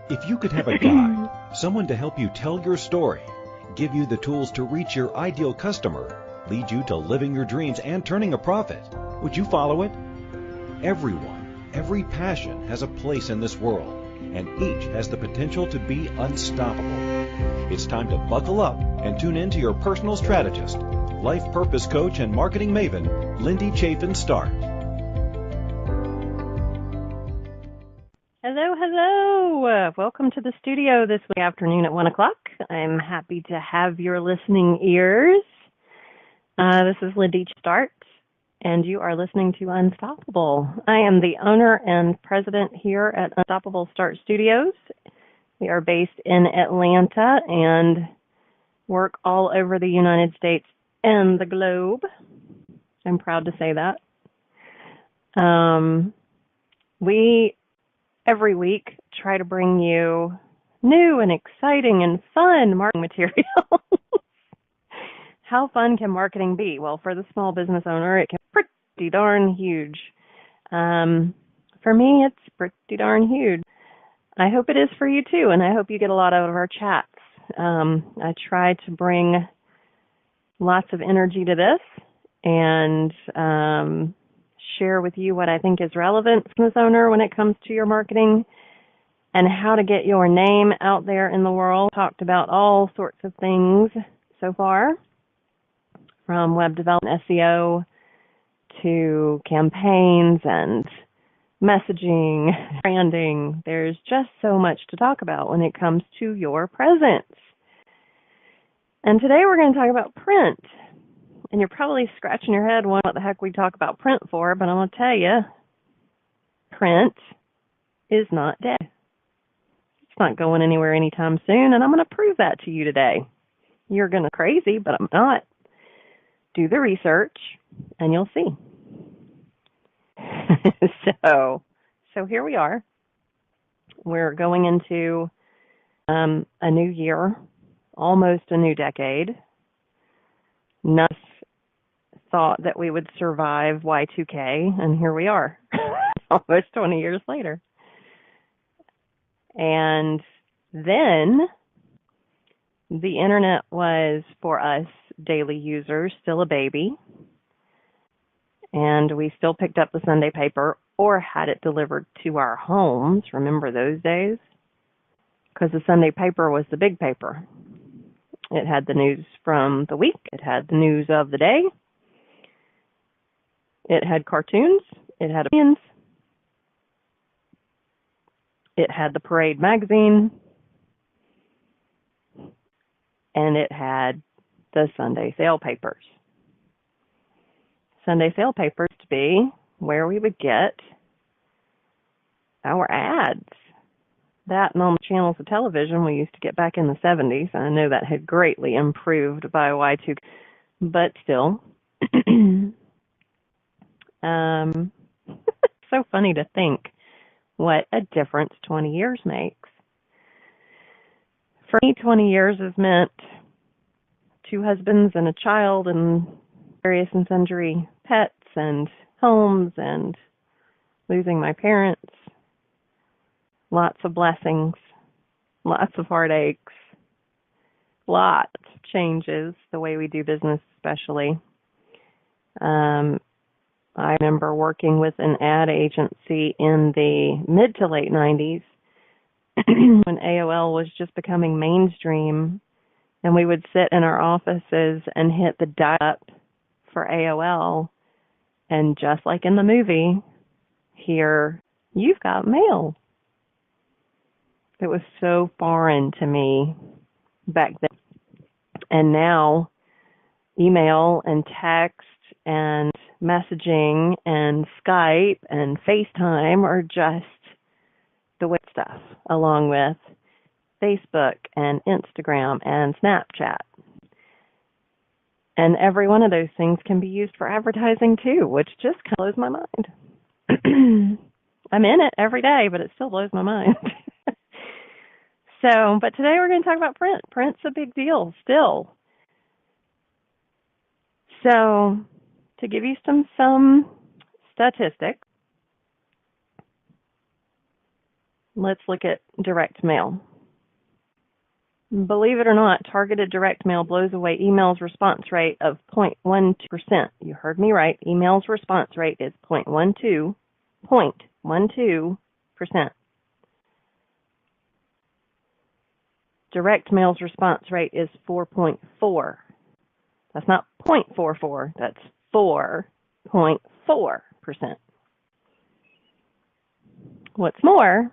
If you could have a guide, someone to help you tell your story, give you the tools to reach your ideal customer, lead you to living your dreams and turning a profit, would you follow it? Everyone, every passion has a place in this world, and each has the potential to be unstoppable. It's time to buckle up and tune in to your personal strategist, life purpose coach and marketing maven, Lindy Chaffin Start. Hello, hello. Welcome to the studio this afternoon at 1 o'clock. I'm happy to have your listening ears. This is Lindy Chaffin Start, and you are listening to Unstoppable. I am the owner and president here at Unstoppable Start Studios. We are based in Atlanta and work all over the United States and the globe. I'm proud to say that. We every week try to bring you new and exciting and fun marketing material. How fun can marketing be? Well, for the small business owner, it can be pretty darn huge. For me, it's pretty darn huge. I hope it is for you too, and I hope you get a lot out of our chats. I try to bring lots of energy to this and share with you what I think is relevant for business owner when it comes to your marketing and how to get your name out there in the world. Talked about all sorts of things so far, from web development, SEO, to campaigns and messaging, branding. There's just so much to talk about when it comes to your presence. And today we're going to talk about print. And you're probably scratching your head wondering what the heck we talk about print for, but I'm going to tell you, print is not dead. It's not going anywhere anytime soon, and I'm going to prove that to you today. You're going to crazy, but I'm not. Do the research, and you'll see. So here we are. We're going into a new year, almost a new decade. None of us thought that we would survive Y2K, and here we are, almost 20 years later. And then the internet was, for us daily users, still a baby, and we still picked up the Sunday paper or had it delivered to our homes. Remember those days? Because the Sunday paper was the big paper. It had the news from the week. It had the news of the day. It had cartoons. It had opinions. It had the Parade magazine. And it had the Sunday sale papers. Sunday sale papers to be where we would get our ads. That and on the channels of television we used to get back in the 70s. I know that had greatly improved by Y2K, but still. So funny to think what a difference 20 years makes. For me, 20 years has meant 2 husbands and a child and various and sundry pets and homes and losing my parents. Lots of blessings, lots of heartaches, lots of changes, the way we do business especially. I remember working with an ad agency in the mid to late 90s when AOL was just becoming mainstream, and we would sit in our offices and hit the dial-up for AOL, and just like in the movie, hear, "You've got mail." It was so foreign to me back then. And now, email and text and messaging and Skype and FaceTime are just the way stuff, along with Facebook and Instagram and Snapchat. And every one of those things can be used for advertising too, which just kind of blows my mind. I'm in it every day, but it still blows my mind. But today we're going to talk about print. Print's a big deal still. So, to give you some statistics, Let's look at direct mail. Believe it or not, targeted direct mail blows away email's response rate of 0.12%. You heard me right. Email's response rate is 0.12%. Direct mail's response rate is 4.4. That's not 0.44. That's 4.4%. What's more,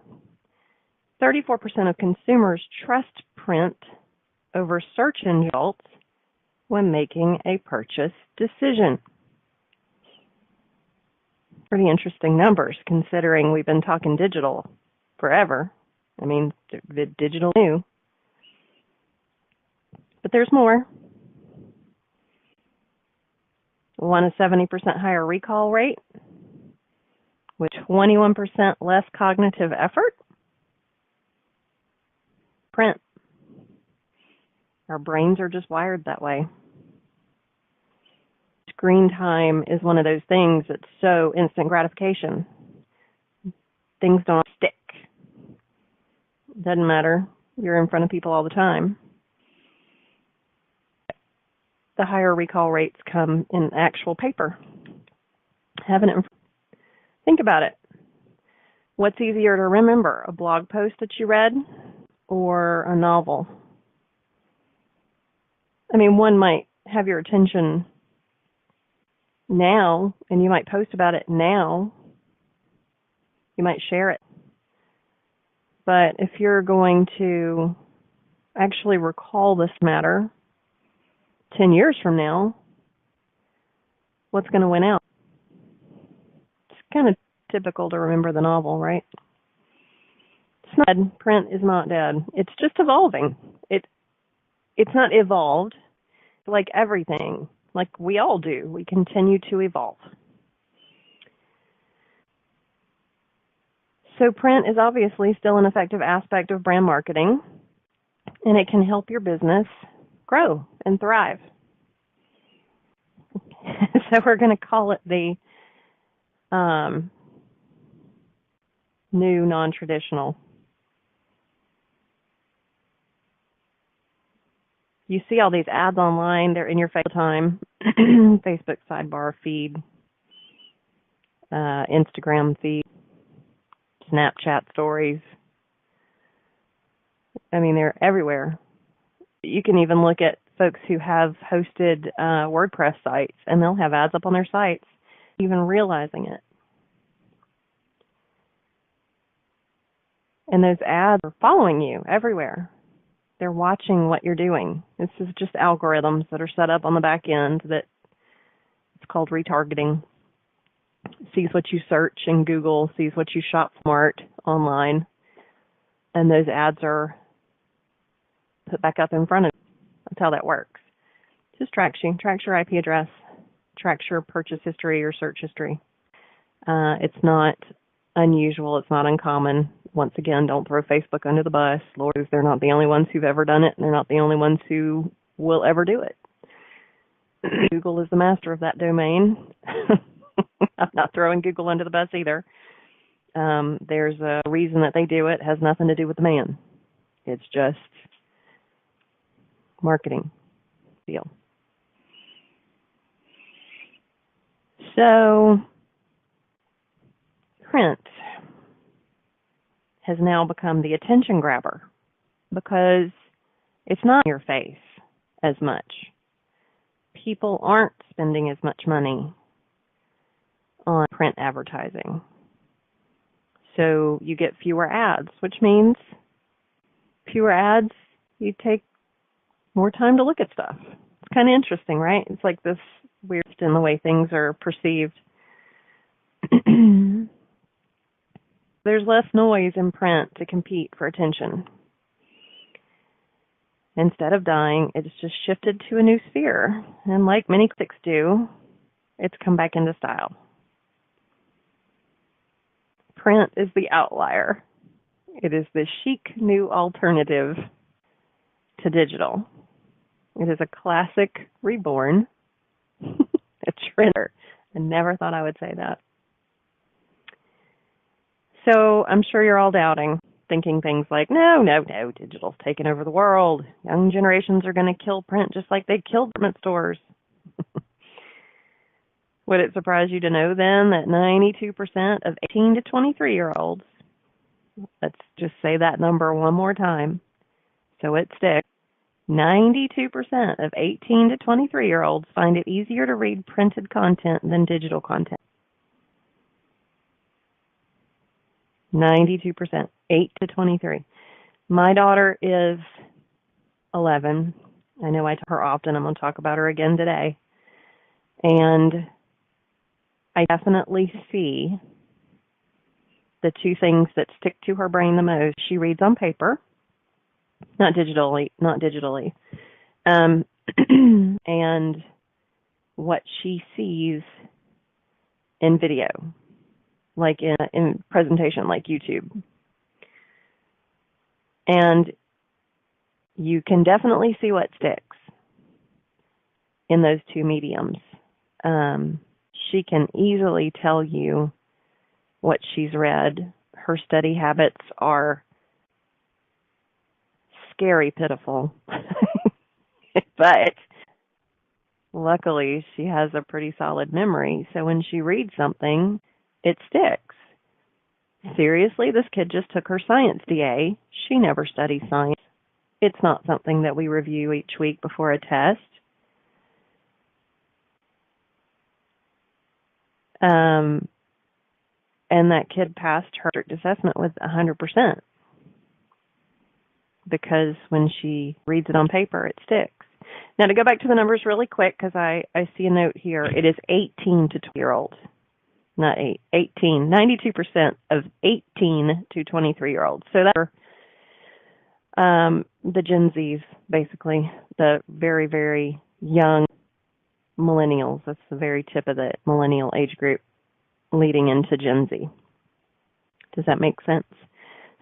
34% of consumers trust print over search engine results when making a purchase decision. Pretty interesting numbers considering we've been talking digital forever. I mean, the digital new. But there's more. Want a 70% higher recall rate with 21% less cognitive effort? Print. Our brains are just wired that way. Screen time is one of those things that's so instant gratification. Things don't stick. Doesn't matter. You're in front of people all the time. The higher recall rates come in actual paper. Having it. Think about it. What's easier to remember, a blog post that you read or a novel? I mean, one might have your attention now, and you might post about it now. You might share it. But if you're going to actually recall this matter 10 years from now, what's going to win out? It's kind of typical to remember the novel, right? It's not dead. Print is not dead. It's just evolving. It's not evolved like everything, like we all do. We continue to evolve. So print is obviously still an effective aspect of brand marketing, and it can help your business grow and thrive. So we're going to call it the new non-traditional. You see all these ads online. They're in your face all the time. Facebook sidebar feed, Instagram feed, Snapchat stories. I mean, they're everywhere. You can even look at folks who have hosted WordPress sites, and they'll have ads up on their sites, even realizing it. And those ads are following you everywhere. They're watching what you're doing. This is just algorithms that are set up on the back end that it's called retargeting. Sees what you search in Google, sees what you shop smart online, and those ads are put back up in front of you. That's how that works. Just tracks you, tracks your IP address, tracks your purchase history or search history. It's not unusual. It's not uncommon. Once again, don't throw Facebook under the bus. Lord, they're not the only ones who've ever done it, and they're not the only ones who will ever do it. Google is the master of that domain. I'm not throwing Google under the bus either. There's a reason that they do it. It has nothing to do with the man. It's just marketing deal. So, print has now become the attention grabber because it's not in your face as much. People aren't spending as much money on print advertising. So you get fewer ads, which means fewer ads, you take more time to look at stuff. It's kind of interesting, right? It's like this weird in the way things are perceived. There's less noise in print to compete for attention. Instead of dying, it's just shifted to a new sphere. And like many critics do, it's come back into style. Print is the outlier. It is the chic new alternative to digital. It is a classic reborn. A trender. I never thought I would say that. So I'm sure you're all doubting. thinking things like, no, digital's taken over the world. Young generations are going to kill print just like they killed department stores. Would it surprise you to know then that 92% of 18 to 23-year-olds, let's just say that number one more time so it sticks, 92% of 18 to 23-year-olds find it easier to read printed content than digital content. 92%, 8 to 23. My daughter is 11. I know I talk her often. I'm going to talk about her again today. And I definitely see the two things that stick to her brain the most. She reads on paper, not digitally. And what she sees in video, like in presentation, like YouTube. And you can definitely see what sticks in those two mediums. She can easily tell you what she's read. Her study habits are scary pitiful. But luckily, she has a pretty solid memory. So when she reads something, it sticks. Seriously, this kid just took her science DA. She never studies science. It's not something that we review each week before a test. And that kid passed her assessment with 100% because when she reads it on paper, it sticks. Now, to go back to the numbers really quick, because I see a note here, it is 18 to 20-year-olds, not 18. 92% of 18 to 23-year-olds. So that's the Gen Zs, basically, the very, very young millennials. That's the very tip of the millennial age group leading into Gen Z. Does that make sense?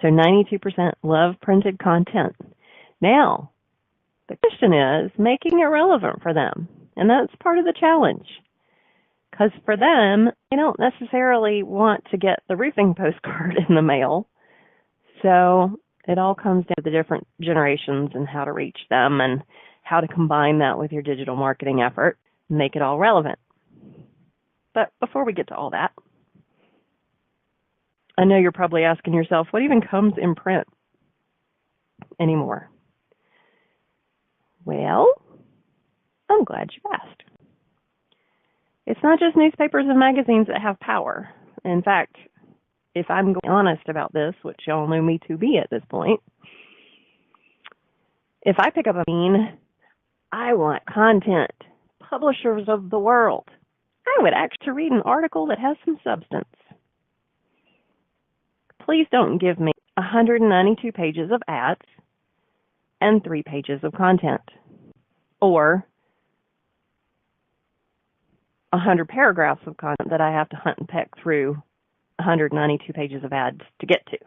So 92% love printed content. Now, the question is making it relevant for them. And that's part of the challenge. Because for them, they don't necessarily want to get the roofing postcard in the mail. So it all comes down to the different generations and how to reach them and how to combine that with your digital marketing effort and make it all relevant. But before we get to all that, I know you're probably asking yourself, what even comes in print anymore? Well, I'm glad you asked. It's not just newspapers and magazines that have power. In fact, if I'm going to be honest about this, which y'all know me to be at this point, if I pick up a magazine, I want content. Publishers of the world. I would actually read an article that has some substance. Please don't give me 192 pages of ads and 3 pages of content, or 100 paragraphs of content that I have to hunt and peck through 192 pages of ads to get to.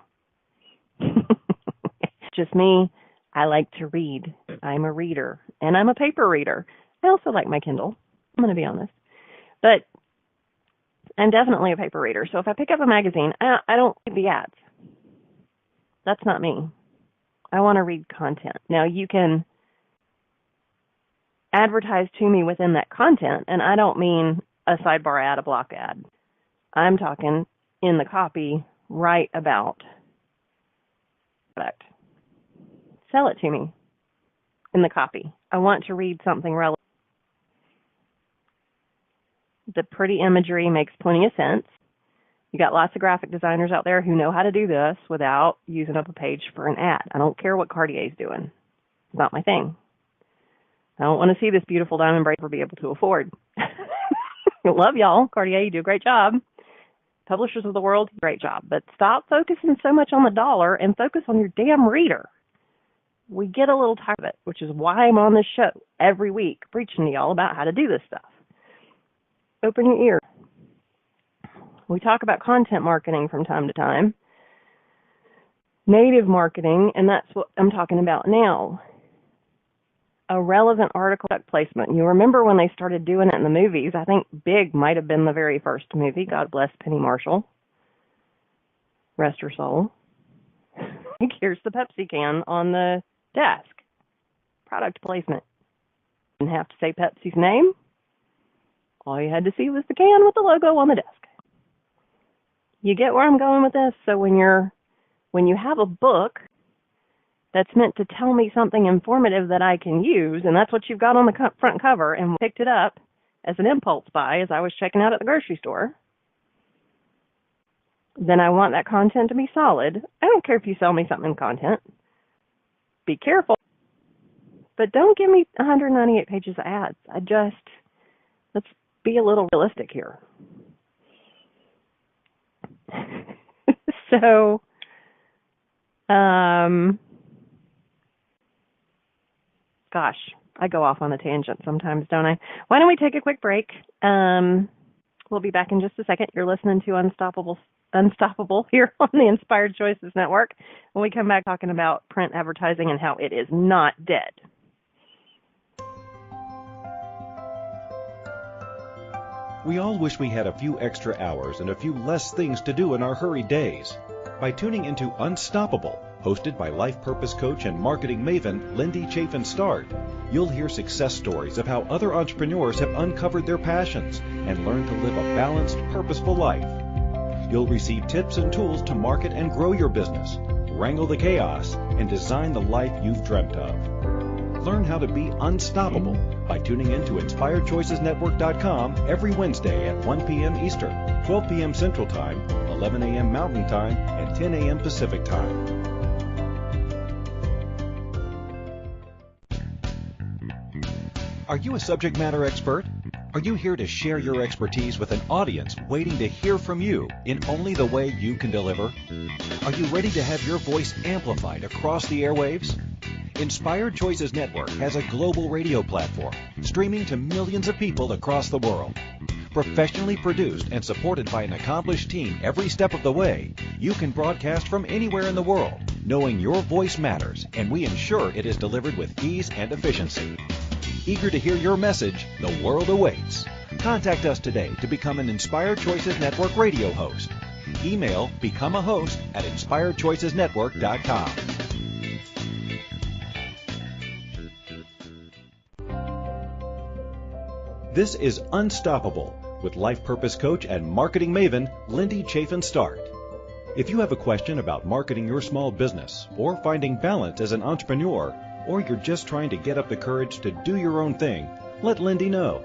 Just me. I like to read. I'm a reader, and I'm a paper reader. I also like my Kindle. I'm going to be honest. But I'm definitely a paper reader. So if I pick up a magazine, I don't read the ads. That's not me. I want to read content. Now, you can advertise to me within that content, and I don't mean a sidebar ad, a block ad. I'm talking in the copy, write about product. Sell it to me in the copy. I want to read something relevant. The pretty imagery makes plenty of sense. You got lots of graphic designers out there who know how to do this without using up a page for an ad. I don't care what Cartier's doing. It's not my thing. I don't want to see this beautiful diamond bracelet be able to afford. Love y'all. Cartier, you do a great job. Publishers of the world, great job. But stop focusing so much on the dollar and focus on your damn reader. We get a little tired of it, which is why I'm on this show every week preaching to y'all about how to do this stuff. Open your ear. We talk about content marketing from time to time. Native marketing, and that's what I'm talking about now. A relevant article placement. You remember when they started doing it in the movies? I think Big might have been the very first movie. God bless Penny Marshall. Rest her soul. Here's the Pepsi can on the desk. Product placement. Didn't have to say Pepsi's name. All you had to see was the can with the logo on the desk. You get where I'm going with this? So when you have a book that's meant to tell me something informative that I can use, and that's what you've got on the front cover, and picked it up as an impulse buy as I was checking out at the grocery store, then I want that content to be solid. I don't care if you sell me something in content. Be careful. But don't give me 198 pages of ads. Let's be a little realistic here. So, gosh, I go off on a tangent sometimes, don't I? Why don't we take a quick break? We'll be back in just a second. You're listening to Unstoppable here on the Inspired Choices Network. When we come back talking about print advertising and how it is not dead. We all wish we had a few extra hours and a few less things to do in our hurried days. By tuning into Unstoppable, hosted by life purpose coach and marketing maven Lindy Chaffin Start, you'll hear success stories of how other entrepreneurs have uncovered their passions and learned to live a balanced, purposeful life. You'll receive tips and tools to market and grow your business, wrangle the chaos, and design the life you've dreamt of. Learn how to be unstoppable by tuning in to InspiredChoicesNetwork.com every Wednesday at 1 p.m. Eastern, 12 p.m. Central Time, 11 a.m. Mountain Time, and 10 a.m. Pacific Time. Are you a subject matter expert? Are you here to share your expertise with an audience waiting to hear from you in only the way you can deliver? Are you ready to have your voice amplified across the airwaves? Inspired Choices Network has a global radio platform streaming to millions of people across the world. Professionally produced and supported by an accomplished team every step of the way, you can broadcast from anywhere in the world, knowing your voice matters, and we ensure it is delivered with ease and efficiency. Eager to hear your message, the world awaits. Contact us today to become an Inspired Choices Network radio host. Email becomeahost@inspiredchoicesnetwork.com. This is Unstoppable with life purpose coach and marketing maven Lindy Chaffin Start. If you have a question about marketing your small business or finding balance as an entrepreneur, or you're just trying to get up the courage to do your own thing, let Lindy know.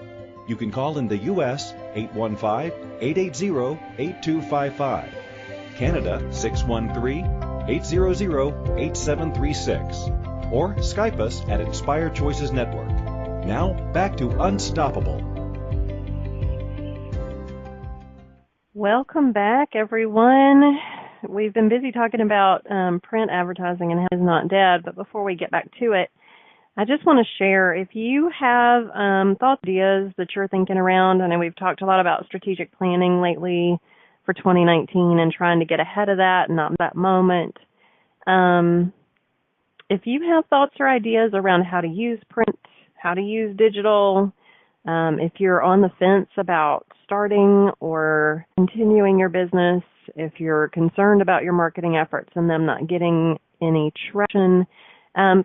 You can call in the U.S. 815-880-8255, Canada 613-800-8736, or Skype us at Inspired Choices Network. Now, back to Unstoppable. Welcome back, everyone. We've been busy talking about print advertising and how it's not dead, but before we get back to it, I just want to share, if you have thoughts, ideas that you're thinking around. I know we've talked a lot about strategic planning lately for 2019 and trying to get ahead of that and not that moment. If you have thoughts or ideas around how to use print, how to use digital, if you're on the fence about starting or continuing your business, if you're concerned about your marketing efforts and them not getting any traction,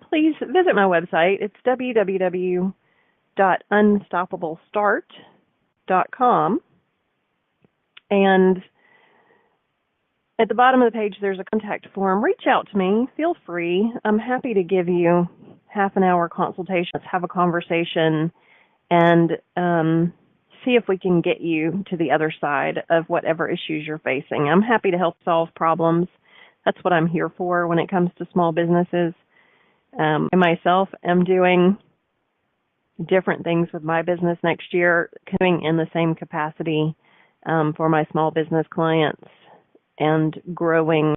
please visit my website. It's www.unstoppablestart.com. And at the bottom of the page, there's a contact form. Reach out to me. Feel free. I'm happy to give you half an hour consultation. Let's have a conversation and see if we can get you to the other side of whatever issues you're facing. I'm happy to help solve problems. That's what I'm here for when it comes to small businesses. I myself am doing different things with my business next year, doing in the same capacity for my small business clients and growing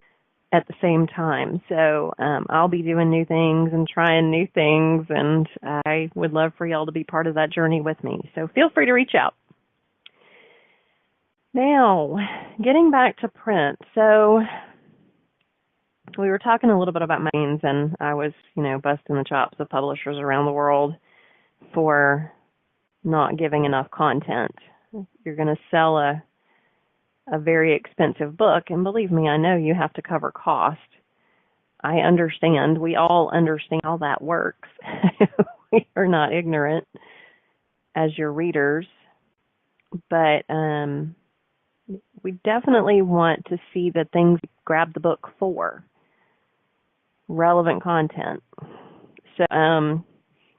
at the same time. So I'll be doing new things and trying new things, and I would love for y'all to be part of that journey with me. So feel free to reach out. Now, getting back to print. So we were talking a little bit about magazines, and I was, busting the chops of publishers around the world for not giving enough content. You're going to sell a very expensive book, and believe me, I know you have to cover cost. I understand. We all understand how that works. We are not ignorant as your readers, but we definitely want to see the things you grab the book for, relevant content. So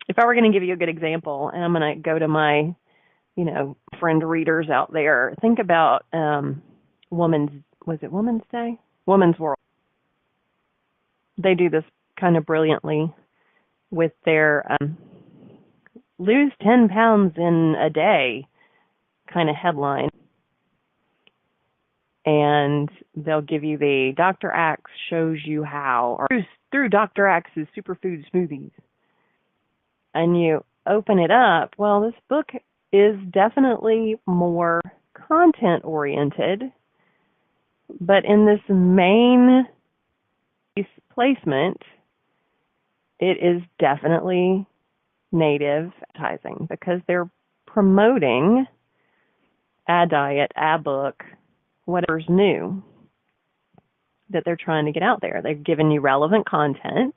if I were going to give you a good example, and I'm going to go to my, friend readers out there, think about Women's Day? Women's World. They do this kind of brilliantly with their lose 10 pounds in a day kind of headline. And they'll give you the Dr. Axe shows you how, or through Dr. Axe's superfood smoothies. And you open it up. Well, this book is definitely more content oriented, but in this main placement, it is definitely native advertising because they're promoting a diet, a book, whatever's new that they're trying to get out there. They've given you relevant content.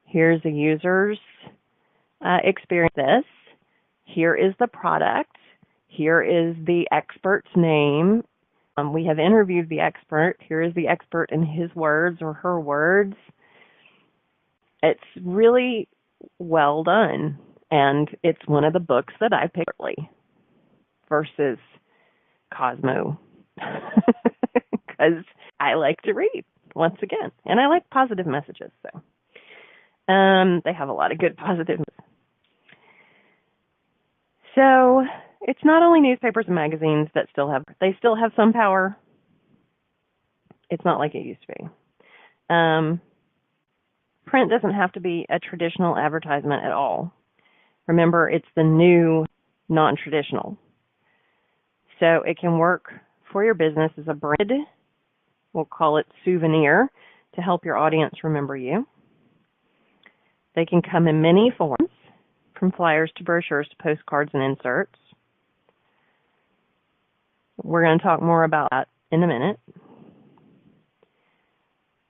Here's a user's experience this. Here is the product. Here is the expert's name. We have interviewed the expert. Here is the expert in his words or her words. It's really well done, and it's one of the books that I picked versus Cosmo because I like to read once again, and I like positive messages. So they have a lot of good positive messages. So it's not only newspapers and magazines that still have some power. It's not like it used to be. Print doesn't have to be a traditional advertisement at all. Remember, it's the new non-traditional. So it can work for your business as a brand. We'll call it souvenir to help your audience remember you. They can come in many forms, from flyers to brochures to postcards and inserts. We're going to talk more about that in a minute.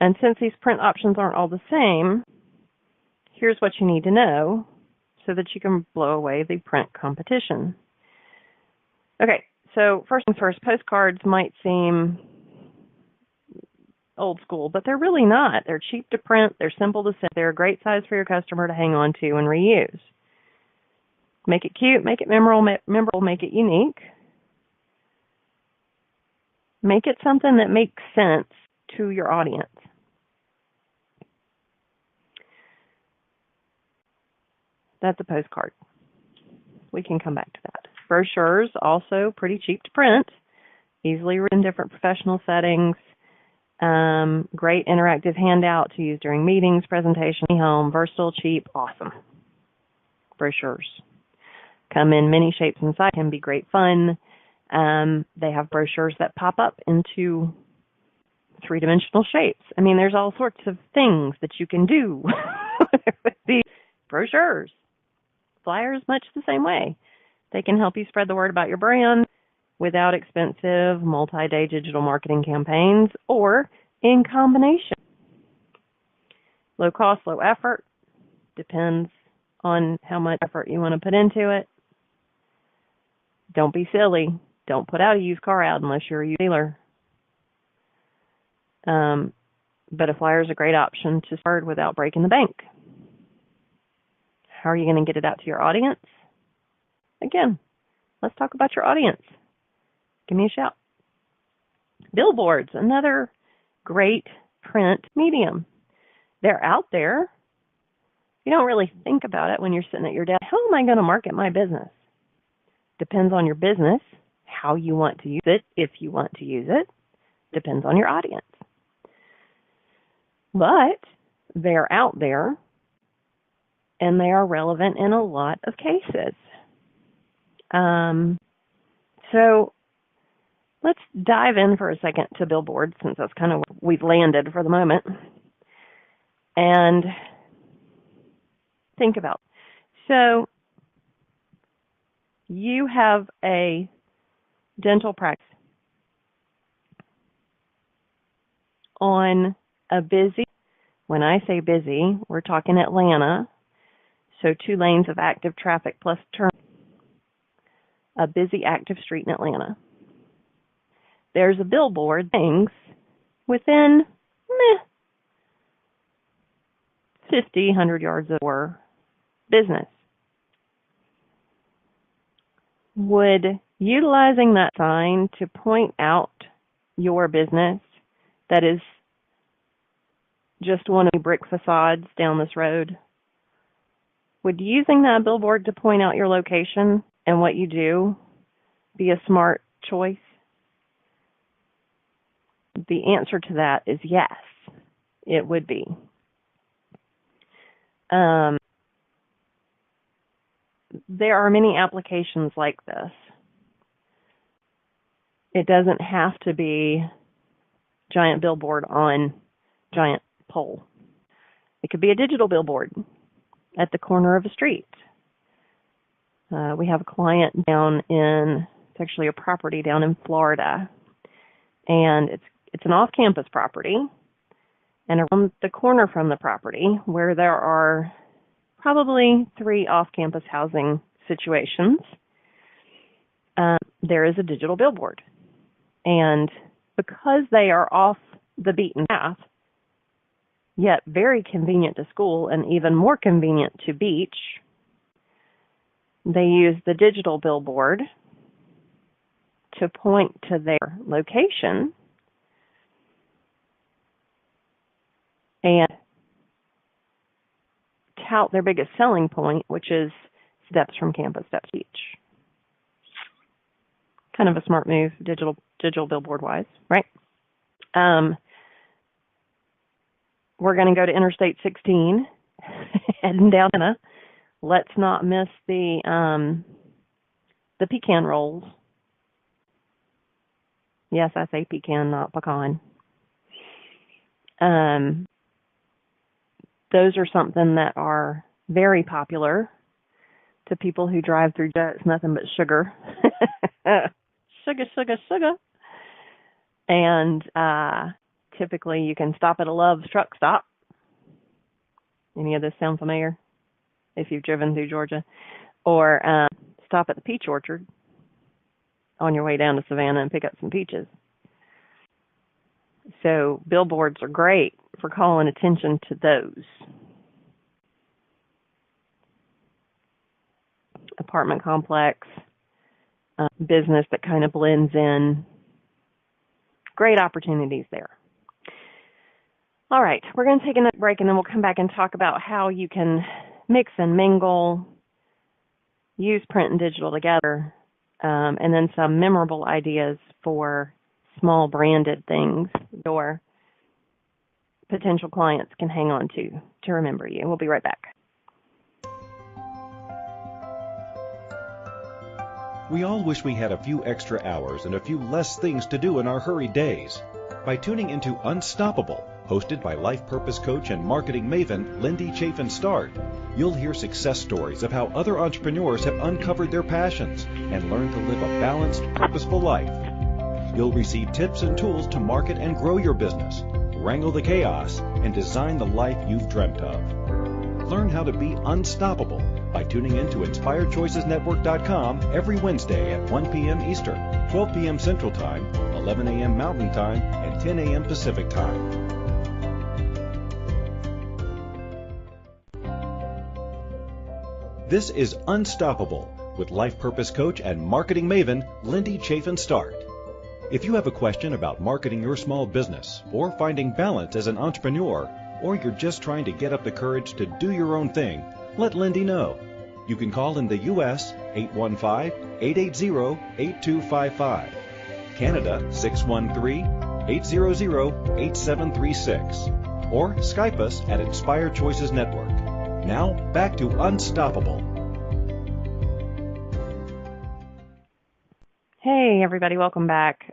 And since these print options aren't all the same, here's what you need to know so that you can blow away the print competition. Okay, so first things first, postcards might seem old school, but they're really not. They're cheap to print, they're simple to send, they're a great size for your customer to hang on to and reuse. Make it cute, make it memorable, make it unique. Make it something that makes sense to your audience. That's a postcard. We can come back to that. Brochures, also pretty cheap to print, easily read in different professional settings. Great interactive handout to use during meetings, presentations, home, versatile, cheap, awesome. Brochures come in many shapes and sizes, can be great fun. They have brochures that pop up into three-dimensional shapes. I mean, there's all sorts of things that you can do with these brochures. Flyers, much the same way. They can help you spread the word about your brand without expensive multi-day digital marketing campaigns or in combination. Low cost, low effort. Depends on how much effort you want to put into it. Don't be silly. Don't put out a used car ad unless you're a used dealer. But a flyer is a great option to start without breaking the bank. How are you going to get it out to your audience? Again, let's talk about your audience. Give me a shout. Billboards, another great print medium. They're out there. You don't really think about it when you're sitting at your desk. How am I going to market my business? Depends on your business, how you want to use it, if you want to use it. Depends on your audience. But they're out there, and they are relevant in a lot of cases. So let's dive in for a second to billboards, since that's kind of where we've landed for the moment. And think about it. So you have a dental practice on a busy When I say busy, we're talking Atlanta, so 2 lanes of active traffic plus turn, a busy active street in Atlanta. There's a billboard, things within 50, 100 yards of your business. Would utilizing that sign to point out your business that is just one of the brick facades down this road, would using that billboard to point out your location and what you do be a smart choice? The answer to that is yes, it would be. There are many applications like this. It doesn't have to be giant billboard on giant pole. It could be a digital billboard at the corner of a street. We have a client it's actually a property down in Florida, and it's an off-campus property, and around the corner from the property, where there are probably 3 off-campus housing situations, there is a digital billboard. And because they are off the beaten path, yet very convenient to school and even more convenient to beach, they use the digital billboard to point to their location and tout their biggest selling point, which is steps from campus, steps to beach. Kind of a smart move, digital billboard wise, right? We're going to go to Interstate 16, heading down. Let's not miss the pecan rolls. Yes, I say pecan, not pecan. Those are something that are very popular to people who drive through. It's nothing but sugar. Sugar, sugar, sugar. And typically you can stop at a Love's truck stop. Any of this sound familiar? If you've driven through Georgia. Or stop at the peach orchard on your way down to Savannah and pick up some peaches. So billboards are great for calling attention to those. Apartment complex, business that kind of blends in. Great opportunities there. All right, we're going to take a break and then we'll come back and talk about how you can mix and mingle, use print and digital together, and then some memorable ideas for small branded things your potential clients can hang on to remember you. We'll be right back. We all wish we had a few extra hours and a few less things to do in our hurried days. By tuning into Unstoppable, hosted by life purpose coach and marketing maven Lindy Chaffin Start, you'll hear success stories of how other entrepreneurs have uncovered their passions and learned to live a balanced, purposeful life. You'll receive tips and tools to market and grow your business, wrangle the chaos, and design the life you've dreamt of. Learn how to be unstoppable by tuning in to InspiredChoicesNetwork.com every Wednesday at 1 p.m. Eastern, 12 p.m. Central Time, 11 a.m. Mountain Time, and 10 a.m. Pacific Time. This is Unstoppable with life purpose coach and marketing maven Lindy Chaffin Start. If you have a question about marketing your small business or finding balance as an entrepreneur, or you're just trying to get up the courage to do your own thing, let Lindy know. You can call in the U.S. 815-880-8255, Canada 613-800-8736, or Skype us at Inspired Choices Network. Now, back to Unstoppable. Hey, everybody, welcome back.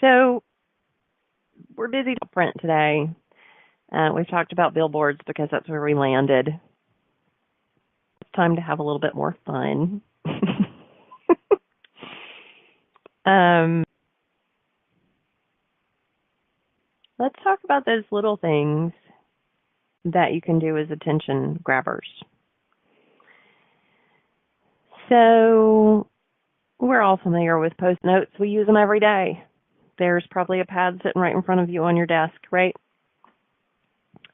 So we're busy to print today. We've talked about billboards because that's where we landed. It's time to have a little bit more fun. Let's talk about those little things that you can do as attention grabbers. So we're all familiar with Post-it notes. We use them every day. There's probably a pad sitting right in front of you on your desk, right?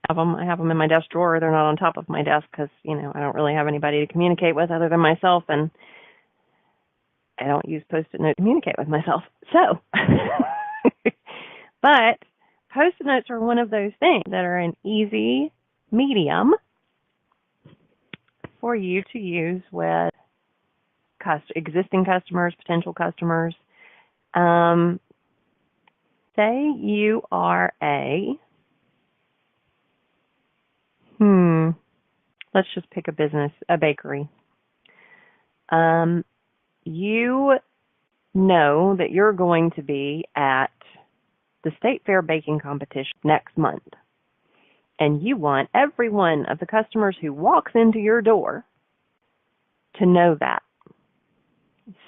I have them in my desk drawer. They're not on top of my desk because, I don't really have anybody to communicate with other than myself, and I don't use Post-it notes to communicate with myself. So, but Post-it notes are one of those things that are an easy medium for you to use with existing customers, potential customers. Say you are let's just pick a business, a bakery. You know that you're going to be at the State Fair baking competition next month, and you want every one of the customers who walks into your door to know that.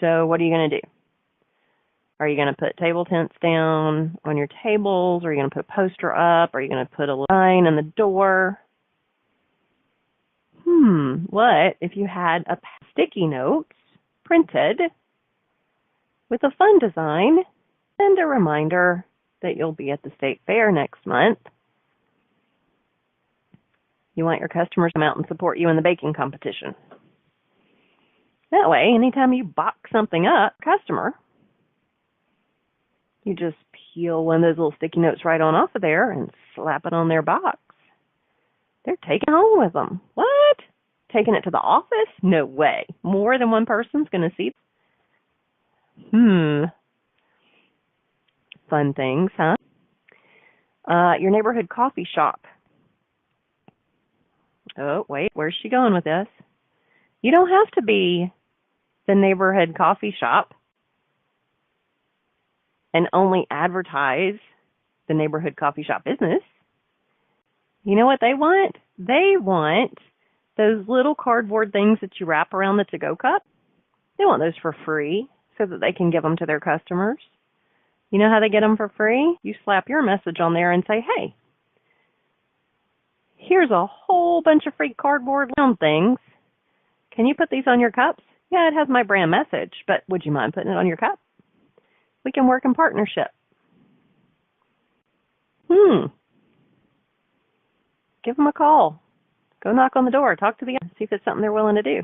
So what are you going to do? Are you going to put table tents down on your tables? Are you going to put a poster up? Are you going to put a sign on the door? What if you had a sticky notes printed with a fun design and a reminder that you'll be at the State Fair next month? You want your customers to come out and support you in the baking competition. That way, anytime you box something up, customer, you just peel one of those little sticky notes right on off of there and slap it on their box. They're taking it home with them. What? Taking it to the office? No way. More than one person's going to see. Fun things, huh? Your neighborhood coffee shop. Oh, wait, where's she going with this? You don't have to be the neighborhood coffee shop and only advertise the neighborhood coffee shop business. You know what they want? They want those little cardboard things that you wrap around the to-go cup. They want those for free so that they can give them to their customers. You know how they get them for free? You slap your message on there and say, hey, here's a whole bunch of free cardboard round things. Can you put these on your cups? Yeah, it has my brand message, but would you mind putting it on your cup? We can work in partnership. Give them a call. Go knock on the door. Talk to the see if it's something they're willing to do.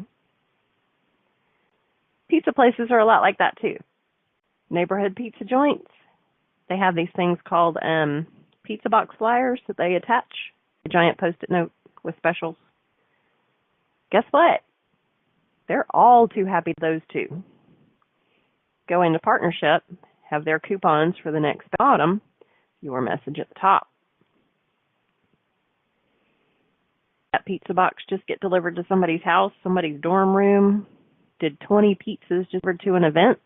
Pizza places are a lot like that too. Neighborhood pizza joints. They have these things called pizza box flyers that they attach a giant Post-it note with specials. Guess what? They're all too happy those two. Go into partnership, have their coupons for the next bottom, your message at the top. That pizza box just get delivered to somebody's house, somebody's dorm room? Did 20 pizzas just delivered to an event?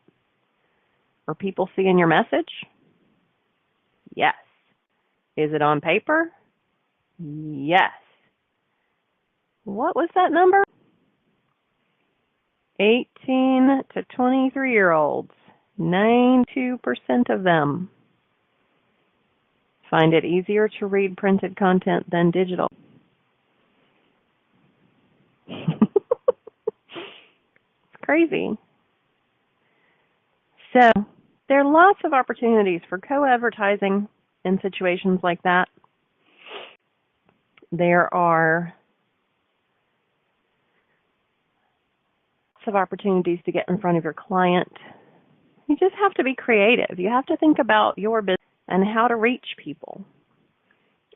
Are people seeing your message? Yes. Is it on paper? Yes. What was that number? 18 to 23-year-olds. 92% of them find it easier to read printed content than digital. It's crazy. So there are lots of opportunities for co-advertising in situations like that. There are lots of opportunities to get in front of your client. You just have to be creative. You have to think about your business and how to reach people.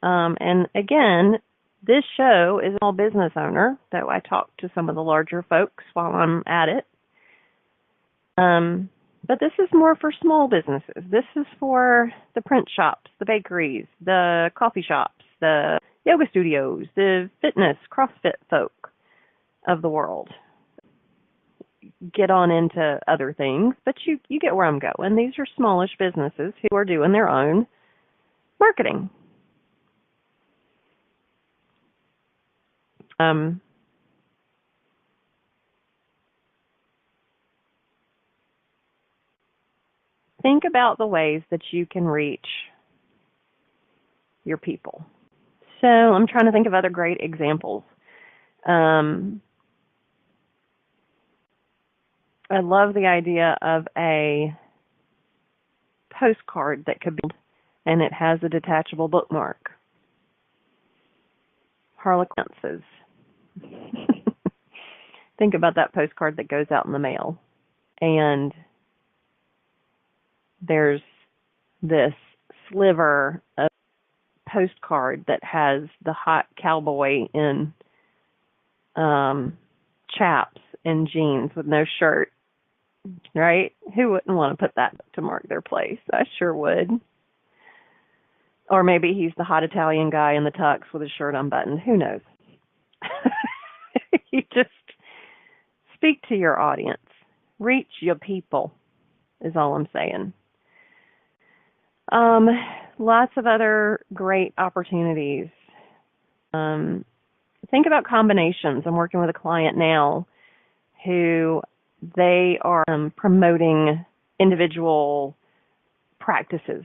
And again, this show is a small business owner, though I talk to some of the larger folks while I'm at it. But this is more for small businesses. This is for the print shops, the bakeries, the coffee shops, the yoga studios, the fitness, CrossFit folk of the world. Get on into other things, but you get where I'm going. These are smallish businesses who are doing their own marketing. Think about the ways that you can reach your people. So I'm trying to think of other great examples. I love the idea of a postcard that could be, and it has a detachable bookmark. Harlequinses. Think about that postcard that goes out in the mail, and there's this sliver of postcard that has the hot cowboy in chaps and jeans with no shirt, right? Who wouldn't want to put that to mark their place? I sure would. Or maybe he's the hot Italian guy in the tux with his shirt unbuttoned. Who knows? You just speak to your audience. Reach your people is all I'm saying. Lots of other great opportunities. Think about combinations. I'm working with a client now who they are promoting individual practices,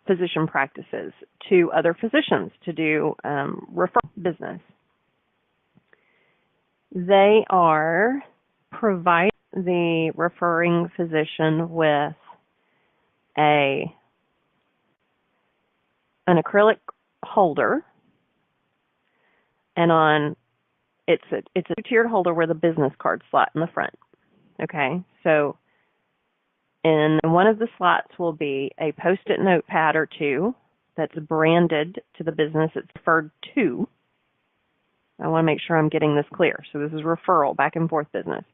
physician practices to other physicians to do referral business. They are providing the referring physician with an acrylic holder, and it's a tiered holder with a business card slot in the front. Okay, so in one of the slots will be a Post-it notepad or two that's branded to the business it's referred to. I want to make sure I'm getting this clear. So this is referral, back and forth business.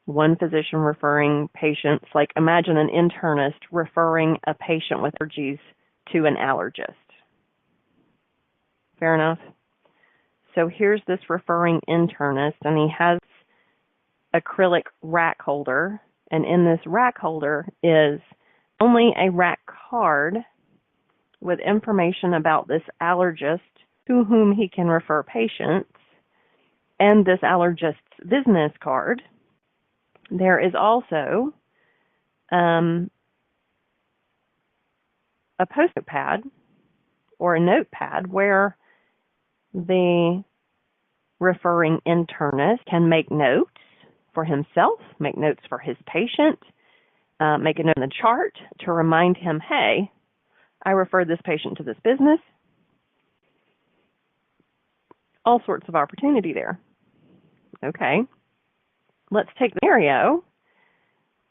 One physician referring patients, like imagine an internist referring a patient with allergies to an allergist. Fair enough? So here's this referring internist, and he has acrylic rack holder, and in this rack holder is only a rack card with information about this allergist to whom he can refer patients, and this allergist's business card. There is also a post-it pad or a notepad where the referring internist can make notes for himself, make notes for his patient, make a note in the chart to remind him, hey, I referred this patient to this business. All sorts of opportunity there. Okay, let's take the scenario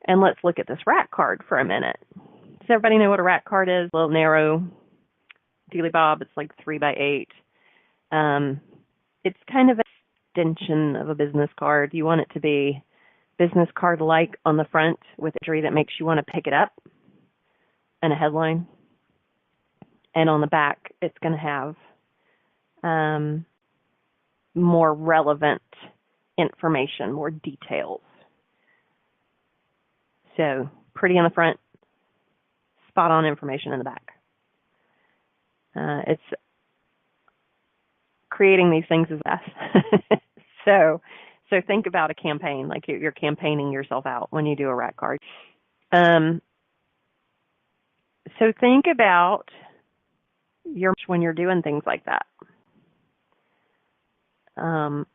and let's look at this rack card for a minute. Does everybody know what a rack card is? A little narrow, dealy bob. It's like 3 by 8. It's kind of an extension of a business card. You want it to be business card-like on the front with imagery that makes you want to pick it up and a headline. And on the back, it's going to have more relevant information, more details. So pretty on the front, spot on information in the back. It's creating these things is best. So think about a campaign, like you're campaigning yourself out when you do a rack card. So think about when you're doing things like that.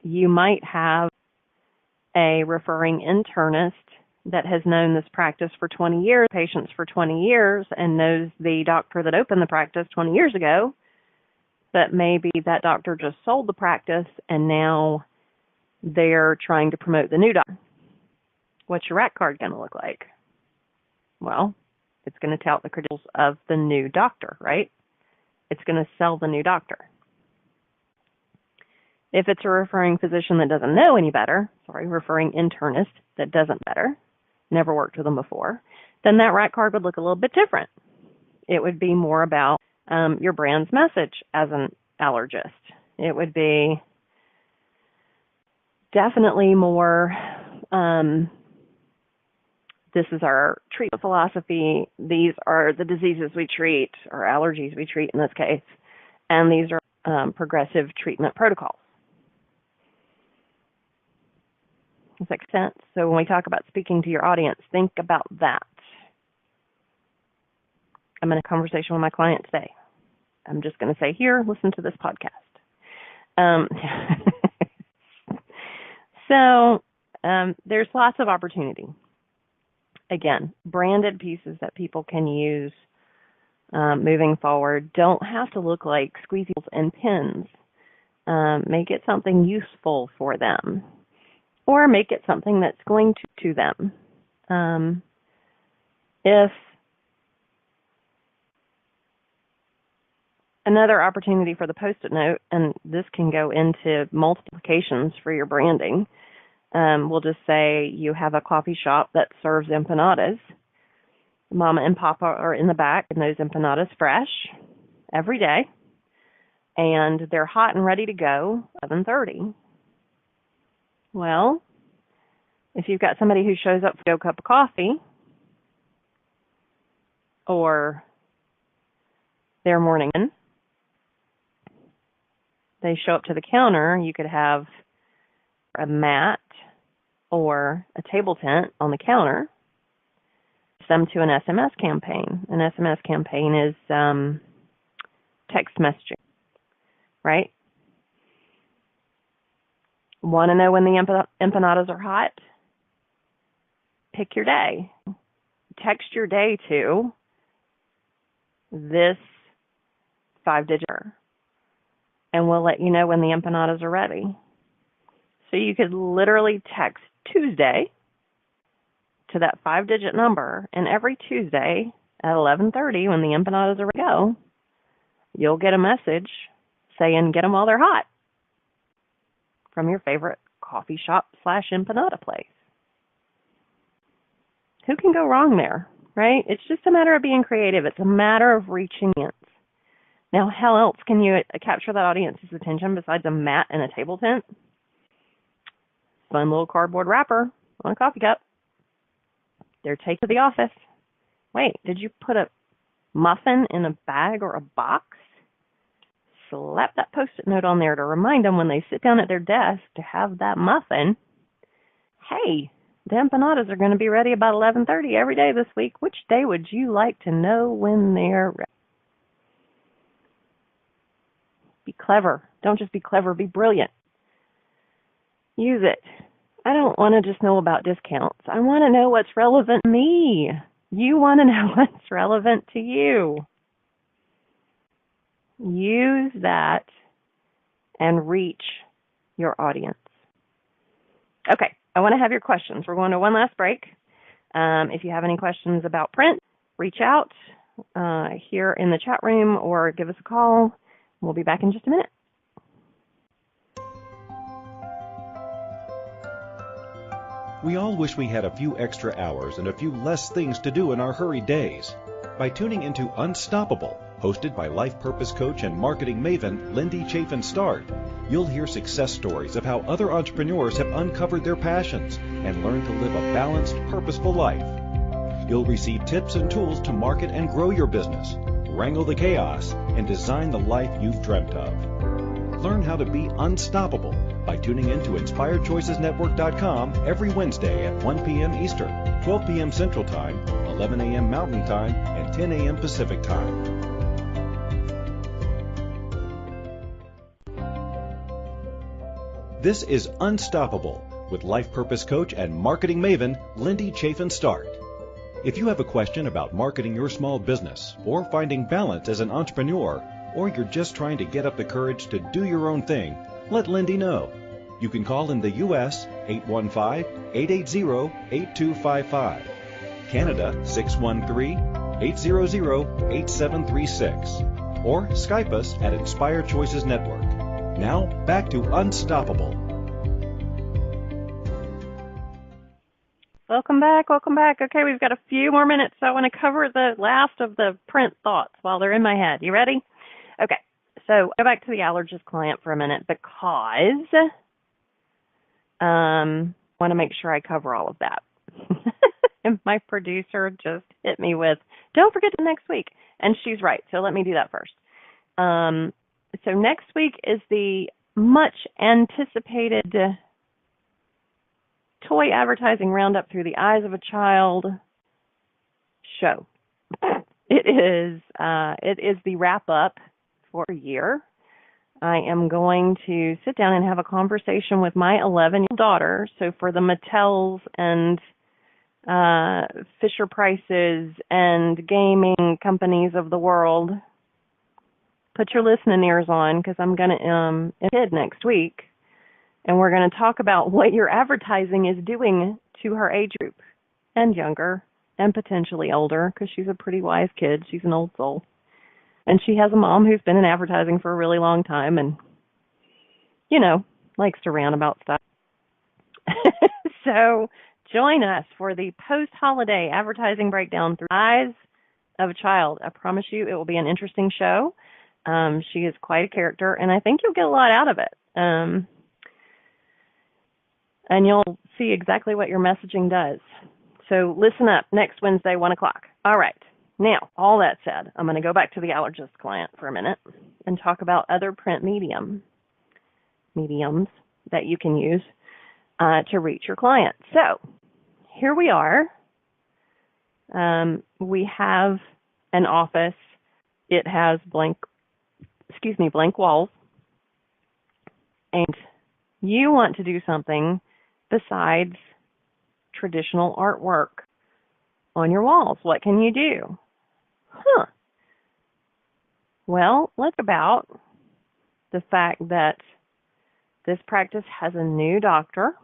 You might have a referring internist that has known this practice for 20 years, patients for 20 years, and knows the doctor that opened the practice 20 years ago, but maybe that doctor just sold the practice and now they're trying to promote the new doctor. What's your rack card going to look like? Well, it's going to tout the credentials of the new doctor, right? It's going to sell the new doctor. If it's a referring physician that doesn't know any better, referring internist that doesn't better, never worked with them before, then that rack card would look a little bit different. It would be more about your brand's message as an allergist. It would be definitely more, this is our treatment philosophy, these are the diseases we treat, or allergies we treat in this case, and these are progressive treatment protocols. Does that make sense? So when we talk about speaking to your audience, think about that. I'm in a conversation with my client today. I'm just going to say, here, listen to this podcast. Um, there's lots of opportunity. Again, branded pieces that people can use moving forward don't have to look like squeezies and pins. Make it something useful for them, or make it something that's going to them. If another opportunity for the Post-it note, and this can go into multiplications for your branding, we'll just say you have a coffee shop that serves empanadas. Mama and Papa are in the back, and those empanadas fresh every day, and they're hot and ready to go 11:30. Well, if you've got somebody who shows up for a cup of coffee, or their morning, they show up to the counter, you could have a mat or a table tent on the counter, them to an SMS campaign. An SMS campaign is text messaging, right? Want to know when the empanadas are hot? Pick your day. Text your day to this 5-digit, and we'll let you know when the empanadas are ready. So you could literally text Tuesday to that 5-digit number, and every Tuesday at 11:30, when the empanadas are ready to go, you'll get a message saying, get them while they're hot, from your favorite coffee shop / empanada place. Who can go wrong there, right? It's just a matter of being creative. It's a matter of reaching in. Now, how else can you capture that audience's attention besides a mat and a table tent? Fun little cardboard wrapper on a coffee cup. They're taken to the office. Wait, did you put a muffin in a bag or a box? Slap that Post-it note on there to remind them when they sit down at their desk to have that muffin. Hey, the empanadas are going to be ready about 11:30 every day this week. Which day would you like to know when they're ready? Be clever. Don't just be clever, be brilliant. Use it. I don't want to just know about discounts. I want to know what's relevant to me. You want to know what's relevant to you. Use that and reach your audience. Okay, I want to have your questions. We're going to one last break. If you have any questions about print, reach out here in the chat room or give us a call. We'll be back in just a minute. We all wish we had a few extra hours and a few less things to do in our hurried days. By tuning into Unstoppable, hosted by life purpose coach and marketing maven Lindy Chaffin Start, you'll hear success stories of how other entrepreneurs have uncovered their passions and learned to live a balanced, purposeful life. You'll receive tips and tools to market and grow your business, wrangle the chaos, and design the life you've dreamt of. Learn how to be unstoppable by tuning in to InspiredChoicesNetwork.com every Wednesday at 1 p.m. Eastern, 12 p.m. Central Time, 11 a.m. Mountain Time, and 10 a.m. Pacific Time. This is Unstoppable with life purpose coach and marketing maven Lindy Chaffin Start. If you have a question about marketing your small business or finding balance as an entrepreneur, or you're just trying to get up the courage to do your own thing, let Lindy know. You can call in the U.S. 815-880-8255, Canada 613-800-8736, or Skype us at Inspired Choices Network. Now, back to Unstoppable. Welcome back. Okay, we've got a few more minutes, so I want to cover the last of the print thoughts while they're in my head. You ready? Okay, so go back to the allergist client for a minute because I want to make sure I cover all of that. And my producer just hit me with, don't forget to next week. And she's right, so let me do that first. So next week is the much anticipated Toy Advertising Roundup Through the Eyes of a Child show. It is the wrap up for a year. I am going to sit down and have a conversation with my 11-year-old daughter. So for the Mattels and Fisher Prices and gaming companies of the world, put your listening ears on, because I'm going to kid next week, and we're going to talk about what your advertising is doing to her age group and younger and potentially older, because she's a pretty wise kid. She's an old soul. And she has a mom who's been in advertising for a really long time and, likes to rant about stuff. So join us for the post-holiday advertising breakdown through the eyes of a child. I promise you it will be an interesting show. She is quite a character, and I think you'll get a lot out of it. And you'll see exactly what your messaging does. So listen up next Wednesday, 1 o'clock. All right. Now, all that said, I'm going to go back to the allergist client for a minute and talk about other print mediums that you can use to reach your client. So here we are. We have an office. It has blank walls. And you want to do something besides traditional artwork on your walls. What can you do? Well, let's talk about the fact that this practice has a new doctor.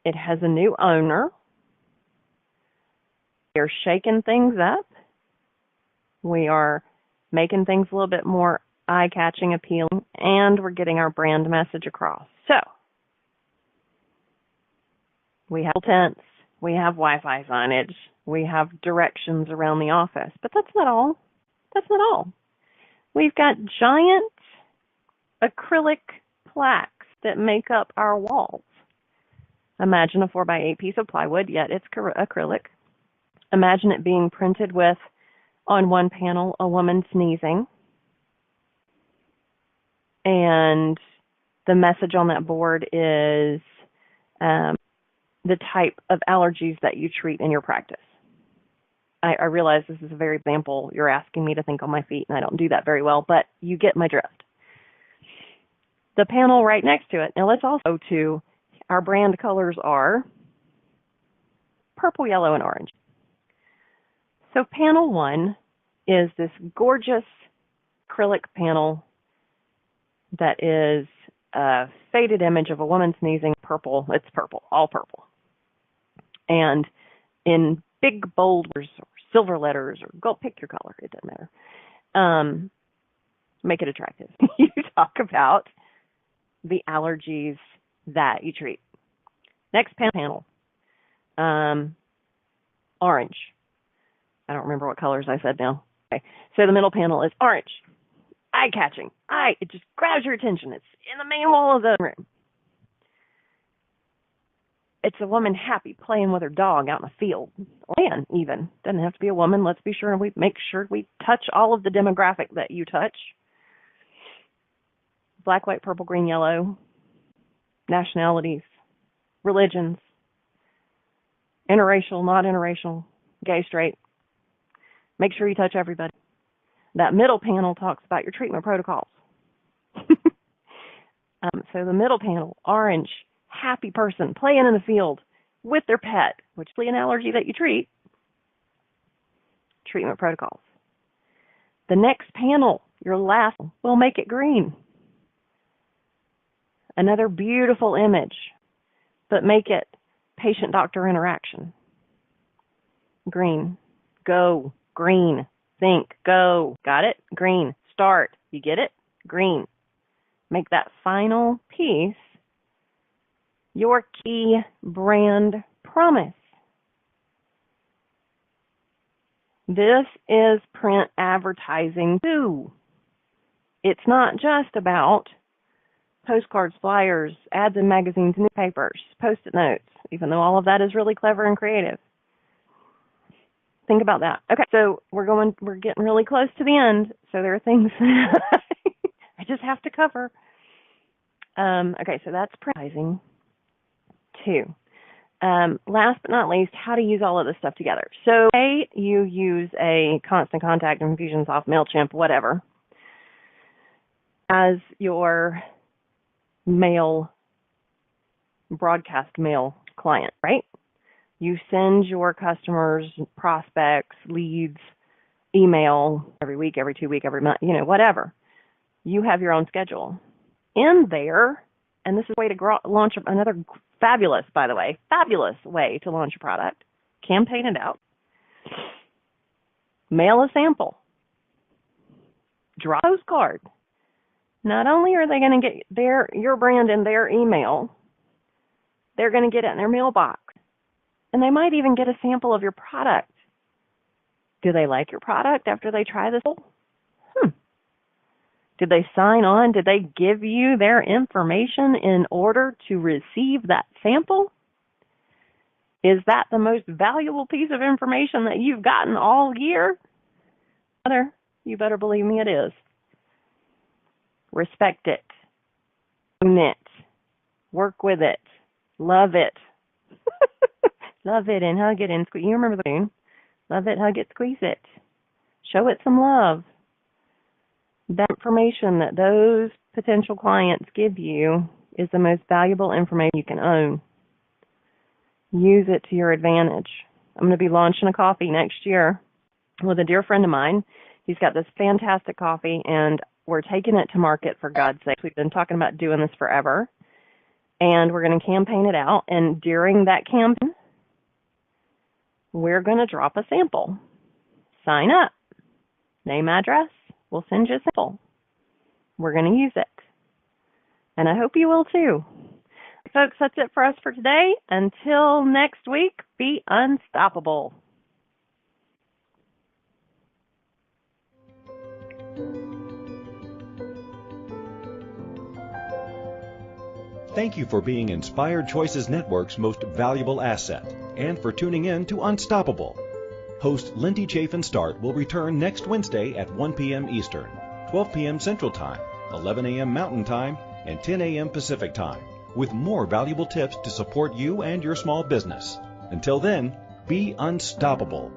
It has a new owner. They're shaking things up. We are making things a little bit more eye-catching, appealing, and we're getting our brand message across. So, we have tents, we have Wi-Fi signage, we have directions around the office, but that's not all. We've got giant acrylic plaques that make up our walls. Imagine a 4x8 piece of plywood, yet it's acrylic. Imagine it being printed with, on one panel, a woman sneezing. And the message on that board is the type of allergies that you treat in your practice. I realize this is a very example. You're asking me to think on my feet, and I don't do that very well, but you get my drift. The panel right next to it. Now let's also go to our brand colors are purple, yellow, and orange. So panel 1 is this gorgeous acrylic panel that is a faded image of a woman sneezing, purple. It's purple, all purple. And in big, bold or silver letters, or go pick your color, it doesn't matter. Make it attractive. You talk about the allergies that you treat. Next panel, orange. I don't remember what colors I said now. Okay. So the middle panel is orange. Eye-catching. It just grabs your attention. It's in the main wall of the room. It's a woman happy playing with her dog out in the field. Man, even. Doesn't have to be a woman. Let's be sure we make sure we touch all of the demographic that you touch. Black, white, purple, green, yellow. Nationalities. Religions. Interracial, not interracial. Gay, straight. Make sure you touch everybody. That middle panel talks about your treatment protocols. So the middle panel, orange, happy person playing in the field with their pet, which is an allergy that you treat. Treatment protocols. The next panel, your last, will make it green. Another beautiful image, but make it patient-doctor interaction. Green. Go. Green. Think. Go. Got it? Green. Start. You get it? Green. Make that final piece your key brand promise. This is print advertising too. It's not just about postcards, flyers, ads in magazines, newspapers, Post-it notes, even though all of that is really clever and creative. Think about that. Okay, so we're getting really close to the end, so there are things I just have to cover. Okay, so that's print advertising. 2. Last but not least, how to use all of this stuff together. So say you use a Constant Contact, Infusionsoft, MailChimp, whatever, as your broadcast mail client, right? You send your customers, prospects, leads, email every week, every 2 weeks, every month, whatever. You have your own schedule. In there, and this is a way to launch another fabulous way to launch a product. Campaign it out. Mail a sample. Draw a postcard. Not only are they going to get your brand in their email, they're going to get it in their mailbox. And they might even get a sample of your product. Do they like your product after they try this? Did they sign on? Did they give you their information in order to receive that sample? Is that the most valuable piece of information that you've gotten all year? You better believe me, it is. Respect it. Own it. Work with it. Love it. Love it and hug it and squeeze. You remember the tune? Love it, hug it, squeeze it. Show it some love. That information that those potential clients give you is the most valuable information you can own. Use it to your advantage. I'm going to be launching a coffee next year with a dear friend of mine. He's got this fantastic coffee, and we're taking it to market, for God's sake. We've been talking about doing this forever, and we're going to campaign it out. And during that campaign, we're going to drop a sample. Sign up. Name, address. We'll send you a sample. We're going to use it. And I hope you will too. Folks, that's it for us for today. Until next week, be unstoppable. Thank you for being Inspired Choices Network's most valuable asset and for tuning in to Unstoppable. Host Lindy Chaffin Start will return next Wednesday at 1 p.m. Eastern, 12 p.m. Central Time, 11 a.m. Mountain Time, and 10 a.m. Pacific Time, with more valuable tips to support you and your small business. Until then, be unstoppable.